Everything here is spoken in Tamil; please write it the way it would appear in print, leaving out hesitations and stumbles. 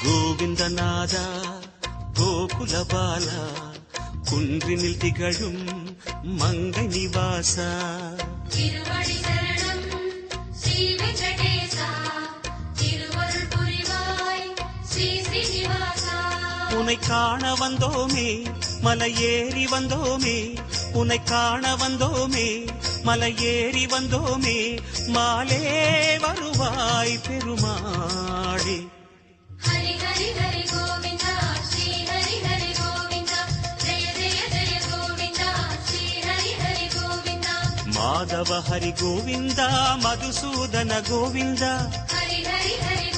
கோவிந்தநாத கோகுலபால குன்றினில் திகழும் மங்கை நிவாசா திருவடி சரணம் ஸ்ரீ வெங்கடேசா திருவருள் புரிவாய் ஸ்ரீ ஸ்ரீனிவாசா உன்னை காண வந்தோமே மலையேறி வந்தோமே உன்னை காண வந்தோமே மலையேறி வந்தோமே மாலே வருவாய் பெருமாளே ஹரி ஹரி ஹரி கோவிந்தா ஸ்ரீ ஹரி ஹரி கோவிந்தா ஜெய ஜெய ஜெய கோவிந்தா ஸ்ரீ ஹரி ஹரி கோவிந்தா மாதவ ஹரி கோவிந்தா மதுசூதன கோவிந்தா ஹரி ஹரி ஹரி